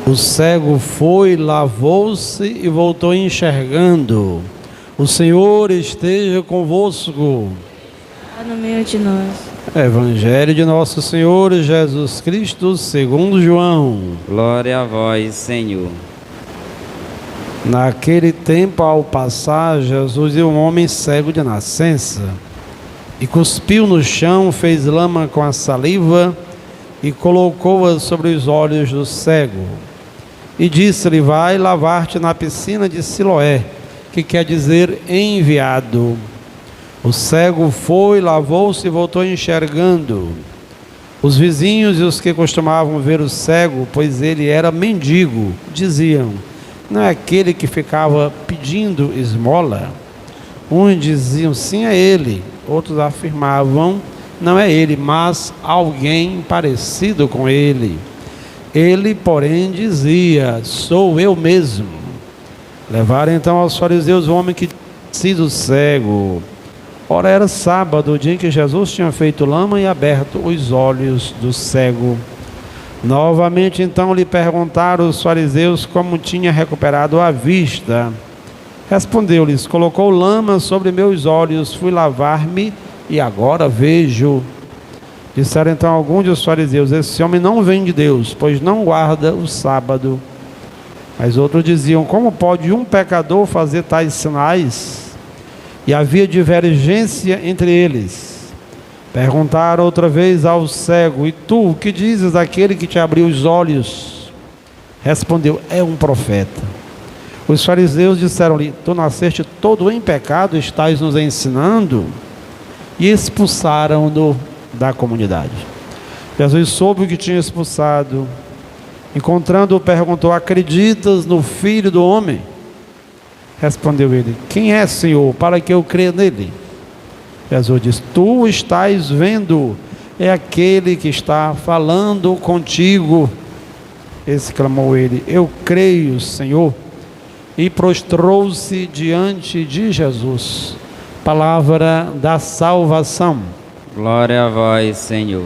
O cego foi, lavou-se e voltou enxergando. O Senhor esteja convosco. Está no meio de nós. Evangelho de Nosso Senhor Jesus Cristo, segundo João. Glória a vós, Senhor. Naquele tempo, ao passar, Jesus viu um homem cego de nascença, e cuspiu no chão, fez lama com a saliva e colocou-a sobre os olhos do cego. E disse-lhe: vai lavar-te na piscina de Siloé, que quer dizer enviado. O cego foi, lavou-se e voltou enxergando. Os vizinhos e os que costumavam ver o cego, pois ele era mendigo, diziam: não é aquele que ficava pedindo esmola? Uns diziam: sim, é ele. Outros afirmavam: não é ele, mas alguém parecido com ele. Ele, porém, dizia: sou eu mesmo. Levaram então aos fariseus o homem que tinha sido cego. Ora, era sábado, o dia em que Jesus tinha feito lama e aberto os olhos do cego. Novamente então lhe perguntaram os fariseus como tinha recuperado a vista. Respondeu-lhes: colocou lama sobre meus olhos, fui lavar-me e agora vejo. Disseram então alguns dos fariseus: esse homem não vem de Deus, pois não guarda o sábado. Mas outros diziam: como pode um pecador fazer tais sinais? E havia divergência entre eles. Perguntaram outra vez ao cego: e tu, o que dizes daquele que te abriu os olhos? Respondeu: é um profeta. Os fariseus disseram-lhe: tu nasceste todo em pecado, estás nos ensinando? E expulsaram-no da comunidade. Jesus soube o que tinha expulsado. Encontrando-o, perguntou: acreditas no Filho do Homem? Respondeu ele: quem é, Senhor, para que eu creia nele? Jesus disse: tu estás vendo, é aquele que está falando contigo. Exclamou ele: eu creio, Senhor. E prostrou-se diante de Jesus. Palavra da salvação. Glória a vós, Senhor.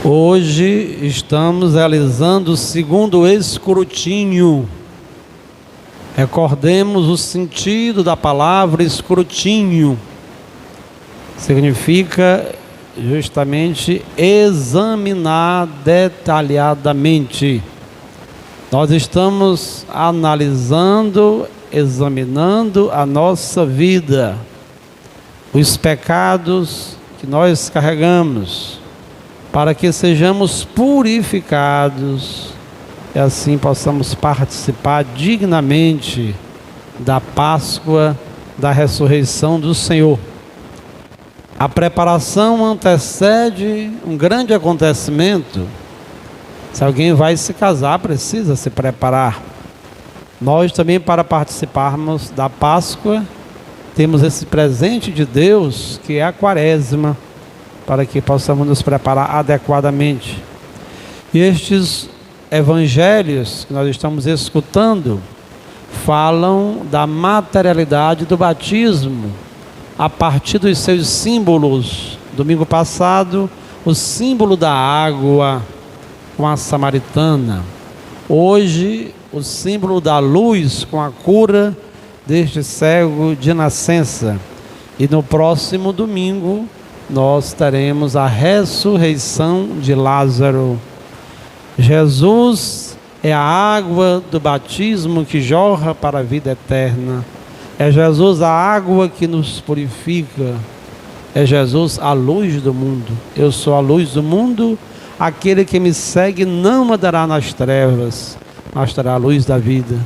Hoje estamos realizando o segundo escrutínio. Recordemos o sentido da palavra escrutínio. Significa justamente examinar detalhadamente. Nós estamos analisando, examinando a nossa vida, os pecados que nós carregamos, para que sejamos purificados e assim possamos participar dignamente da Páscoa, da ressurreição do Senhor. A preparação antecede um grande acontecimento. Se alguém vai se casar, precisa se preparar. Nós também, para participarmos da Páscoa, temos esse presente de Deus, que é a Quaresma, para que possamos nos preparar adequadamente. E estes evangelhos que nós estamos escutando falam da materialidade do batismo a partir dos seus símbolos. Domingo passado, o símbolo da água com a samaritana. Hoje, o símbolo da luz com a cura deste cego de nascença. E no próximo domingo, nós teremos a ressurreição de Lázaro. Jesus é a água do batismo que jorra para a vida eterna. É Jesus a água que nos purifica. É Jesus a luz do mundo. Eu sou a luz do mundo. Aquele que me segue não andará nas trevas, mas terá a luz da vida.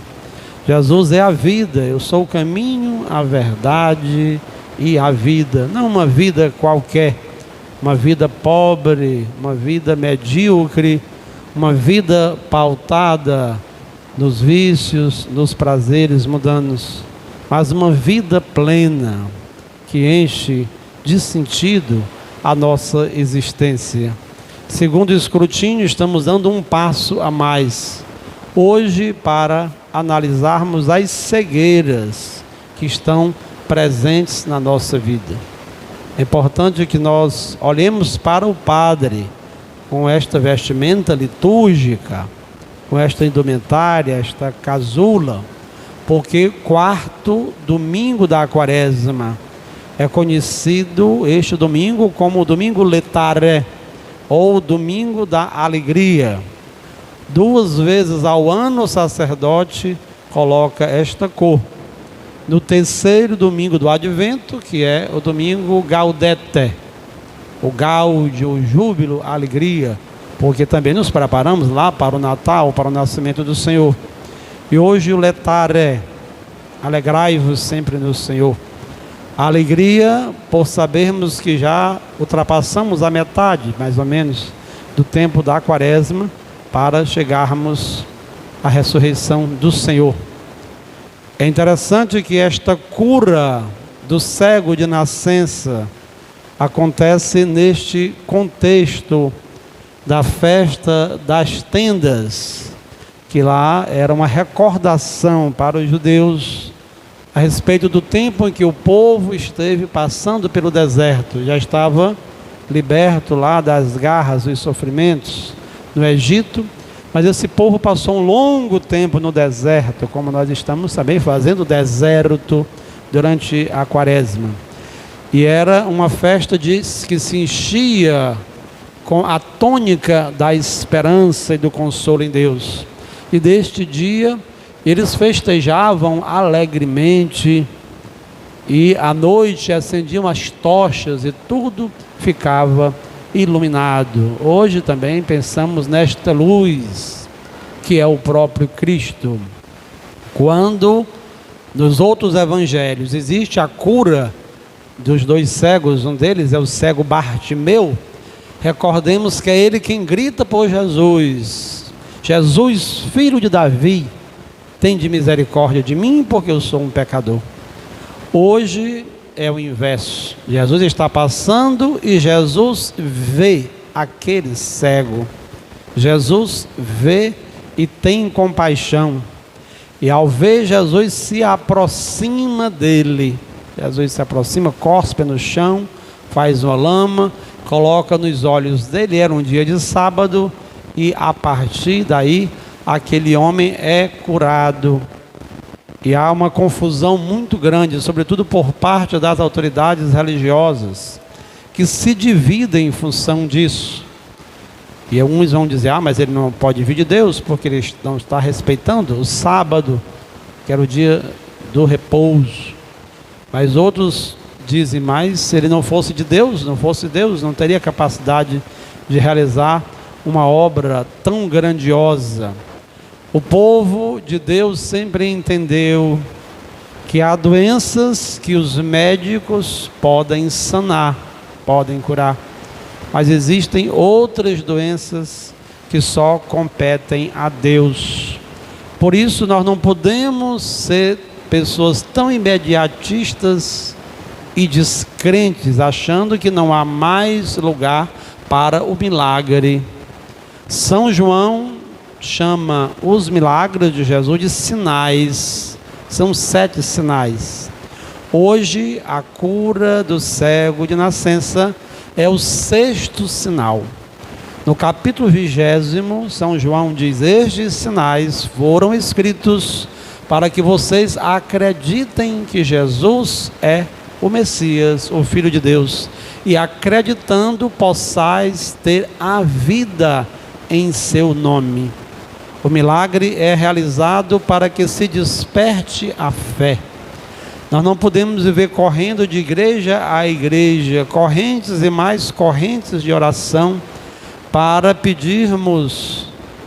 Jesus é a vida. Eu sou o caminho, a verdade e a vida. Não uma vida qualquer, uma vida pobre, uma vida medíocre, uma vida pautada nos vícios, nos prazeres mundanos, mas uma vida plena que enche de sentido a nossa existência. Segundo o escrutínio, estamos dando um passo a mais hoje para analisarmos as cegueiras que estão presentes na nossa vida. É importante que nós olhemos para o Padre com esta vestimenta litúrgica, com esta indumentária, esta casula, porque quarto domingo da Quaresma é conhecido este domingo como o domingo letare, ou domingo da alegria. 2 vezes ao ano o sacerdote coloca esta cor. No terceiro domingo do Advento, que é o domingo Gaudete, o gáudio, o júbilo, a alegria, porque também nos preparamos lá para o Natal, para o nascimento do Senhor. E hoje o letare, alegrai-vos sempre no Senhor. A alegria por sabermos que já ultrapassamos a metade, mais ou menos, do tempo da Quaresma, para chegarmos à ressurreição do Senhor. É interessante que esta cura do cego de nascença acontece neste contexto da festa das tendas, que lá era uma recordação para os judeus a respeito do tempo em que o povo esteve passando pelo deserto. Já estava liberto lá das garras e sofrimentos no Egito, mas esse povo passou um longo tempo no deserto, como nós estamos também fazendo deserto durante a Quaresma. E era uma festa que se enchia com a tônica da esperança e do consolo em Deus. E deste dia eles festejavam alegremente, e à noite acendiam as tochas e tudo ficava iluminado. Hoje também pensamos nesta luz que é o próprio Cristo. Quando nos outros evangelhos existe a cura dos 2 cegos, um deles é o cego Bartimeu, recordemos que é ele quem grita por Jesus: Jesus, filho de Davi, tende misericórdia de mim, porque eu sou um pecador. Hoje é o inverso. Jesus está passando e Jesus vê aquele cego. Jesus vê e tem compaixão. E ao ver, Jesus se aproxima dele. Jesus se aproxima, cospe no chão, faz uma lama, coloca nos olhos dele. Era um dia de sábado e a partir daí aquele homem é curado. E há uma confusão muito grande, sobretudo por parte das autoridades religiosas, que se dividem em função disso. E uns vão dizer: mas ele não pode vir de Deus, porque ele não está respeitando o sábado, que era o dia do repouso. Mas outros dizem: mas se ele não fosse de Deus, não teria capacidade de realizar uma obra tão grandiosa. O povo de Deus sempre entendeu que há doenças que os médicos podem sanar, podem curar, mas existem outras doenças que só competem a Deus. Por isso nós não podemos ser pessoas tão imediatistas e descrentes, achando que não há mais lugar para o milagre. São João chama os milagres de Jesus de sinais. São 7 sinais. Hoje a cura do cego de nascença é o 6º sinal. No capítulo 20, São João diz: estes sinais foram escritos para que vocês acreditem que Jesus é o Messias, o Filho de Deus, e acreditando possais ter a vida em seu nome. O milagre é realizado para que se desperte a fé. Nós não podemos viver correndo de igreja a igreja, correntes e mais correntes de oração, para pedirmos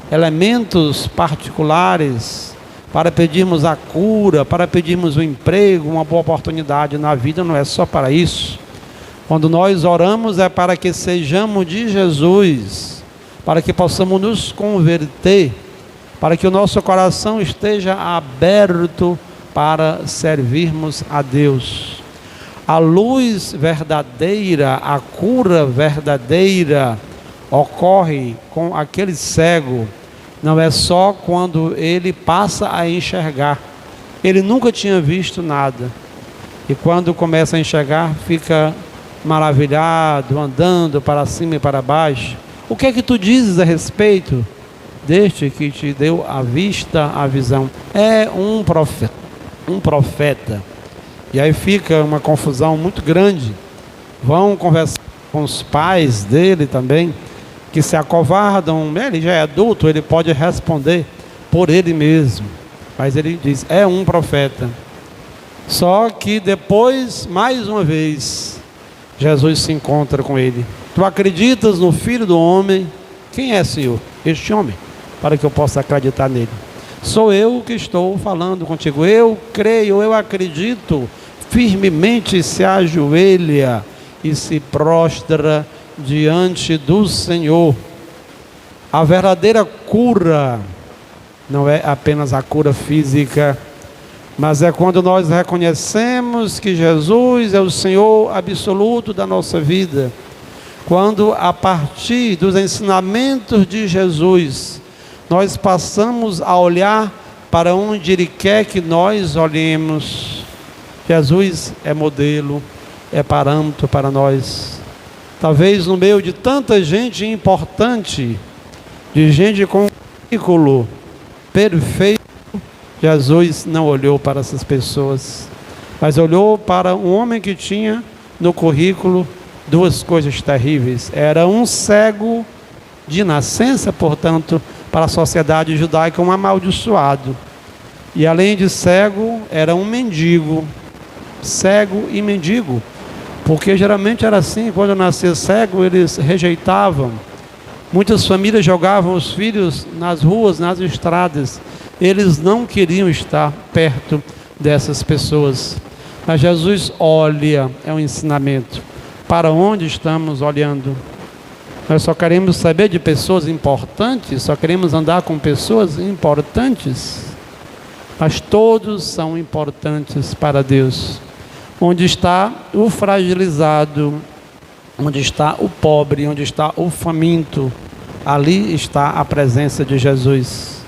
elementos particulares, para pedirmos a cura, para pedirmos um emprego, uma boa oportunidade na vida. Não é só para isso. Quando nós oramos é para que sejamos de Jesus, para que possamos nos converter, para que o nosso coração esteja aberto para servirmos a Deus. A luz verdadeira, a cura verdadeira ocorre com aquele cego. Não é só quando ele passa a enxergar. Ele nunca tinha visto nada. E quando começa a enxergar, fica maravilhado, andando para cima e para baixo. O que é que tu dizes a respeito deste que te deu a vista, a visão? É um profeta. E aí fica uma confusão muito grande. Vão conversar com os pais dele também, que se acovardam. Ele já é adulto, ele pode responder por ele mesmo. Mas ele diz, é um profeta. Só que depois, mais uma vez, Jesus se encontra com ele. Tu acreditas no Filho do Homem? Quem é, Senhor? Este homem, para que eu possa acreditar nele. Sou eu que estou falando contigo. Eu creio, eu acredito. Firmemente se ajoelha e se prostra diante do Senhor. A verdadeira cura não é apenas a cura física, mas é quando nós reconhecemos que Jesus é o Senhor absoluto da nossa vida. Quando, a partir dos ensinamentos de Jesus, nós passamos a olhar para onde Ele quer que nós olhemos. Jesus é modelo, é parâmetro para nós. Talvez no meio de tanta gente importante, de gente com currículo perfeito, Jesus não olhou para essas pessoas, mas olhou para um homem que tinha no currículo duas coisas terríveis. Era um cego de nascença, portanto, para a sociedade judaica, um amaldiçoado. E além de cego, era um mendigo. Cego e mendigo. Porque geralmente era assim, quando nascia cego, eles rejeitavam. Muitas famílias jogavam os filhos nas ruas, nas estradas. Eles não queriam estar perto dessas pessoas. Mas Jesus olha, é um ensinamento. Para onde estamos olhando? Nós só queremos saber de pessoas importantes, só queremos andar com pessoas importantes. Mas todos são importantes para Deus. Onde está o fragilizado, onde está o pobre, onde está o faminto, ali está a presença de Jesus.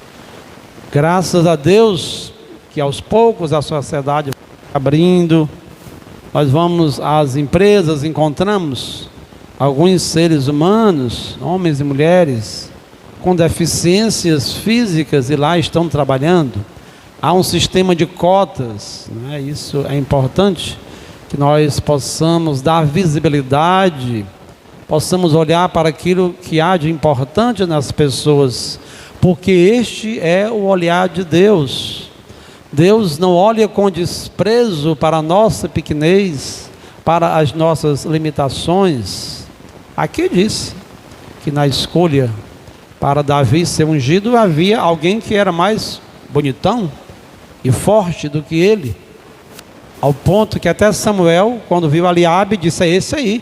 Graças a Deus que aos poucos a sociedade vai abrindo. Nós vamos às empresas, encontramos alguns seres humanos, homens e mulheres, com deficiências físicas e lá estão trabalhando. Há um sistema de cotas, né? Isso é importante, que nós possamos dar visibilidade, possamos olhar para aquilo que há de importante nas pessoas, porque este é o olhar de Deus. Deus não olha com desprezo para a nossa pequenez, para as nossas limitações. Aqui diz que na escolha para Davi ser ungido, havia alguém que era mais bonitão e forte do que ele, ao ponto que até Samuel, quando viu Eliabe, disse, é esse aí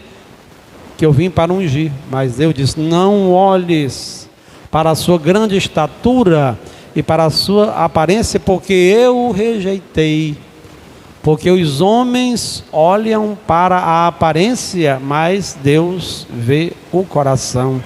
que eu vim para ungir. Mas Deus disse, não olhes para a sua grande estatura e para a sua aparência, porque eu o rejeitei. Porque os homens olham para a aparência, mas Deus vê o coração.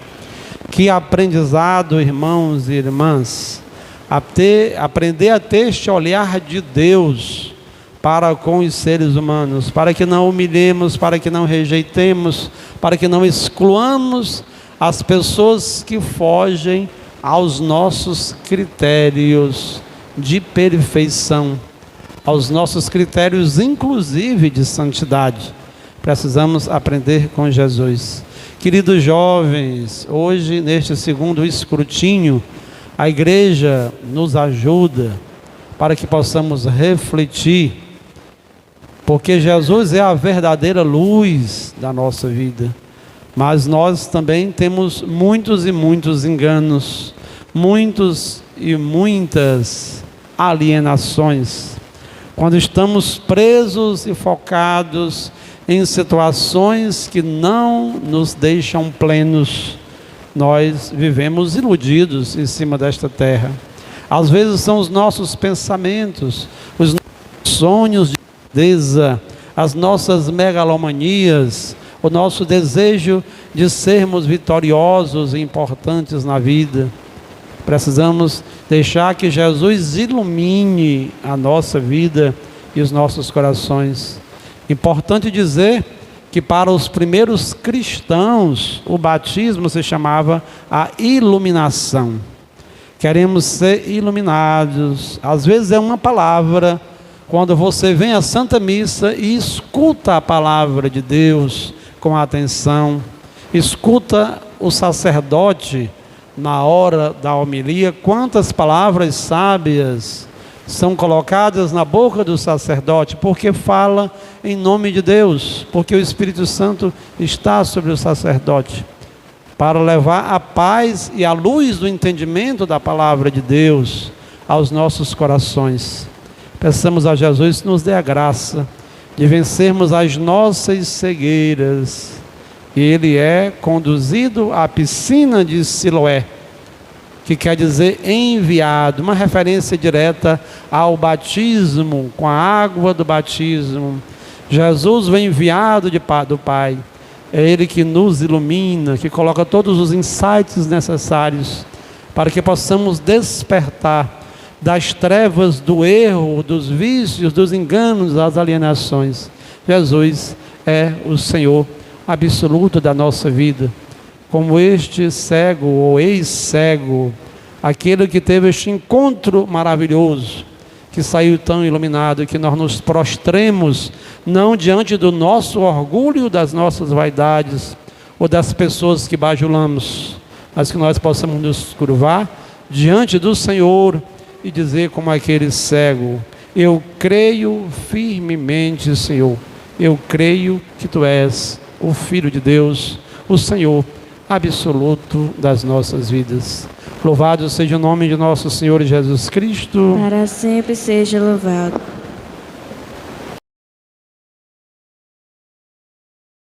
Que aprendizado, irmãos e irmãs, aprender a ter este olhar de Deus para com os seres humanos, para que não humilhemos, para que não rejeitemos, para que não excluamos as pessoas que fogem aos nossos critérios de perfeição, aos nossos critérios inclusive de santidade. Precisamos aprender com Jesus. Queridos jovens, hoje neste segundo escrutínio, a igreja nos ajuda para que possamos refletir, porque Jesus é a verdadeira luz da nossa vida, mas nós também temos muitos e muitos enganos, muitos e muitas alienações, quando estamos presos e focados em situações que não nos deixam plenos. Nós vivemos iludidos em cima desta terra. Às vezes são os nossos pensamentos, os nossos sonhos de grandeza, as nossas megalomanias, o nosso desejo de sermos vitoriosos e importantes na vida. Precisamos deixar que Jesus ilumine a nossa vida e os nossos corações. Importante dizer que para os primeiros cristãos o batismo se chamava a iluminação. Queremos ser iluminados. Às vezes é uma palavra, quando você vem à Santa Missa e escuta a palavra de Deus com atenção, escuta o sacerdote na hora da homilia, quantas palavras sábias são colocadas na boca do sacerdote, porque fala em nome de Deus, porque o Espírito Santo está sobre o sacerdote, para levar a paz e a luz do entendimento da palavra de Deus aos nossos corações. Peçamos a Jesus que nos dê a graça de vencermos as nossas cegueiras. E ele é conduzido à piscina de Siloé, que quer dizer enviado, uma referência direta ao batismo, com a água do batismo. Jesus vem enviado do Pai. É Ele que nos ilumina, que coloca todos os insights necessários para que possamos despertar das trevas do erro, dos vícios, dos enganos, das alienações. Jesus é o Senhor absoluto da nossa vida. Como este cego ou ex-cego, aquele que teve este encontro maravilhoso, que saiu tão iluminado, que nós nos prostremos, não diante do nosso orgulho, das nossas vaidades, ou das pessoas que bajulamos, mas que nós possamos nos curvar diante do Senhor e dizer como aquele cego: eu creio firmemente, Senhor, eu creio que Tu és o Filho de Deus, o Senhor absoluto das nossas vidas. Louvado seja o nome de nosso Senhor Jesus Cristo. Para sempre seja louvado.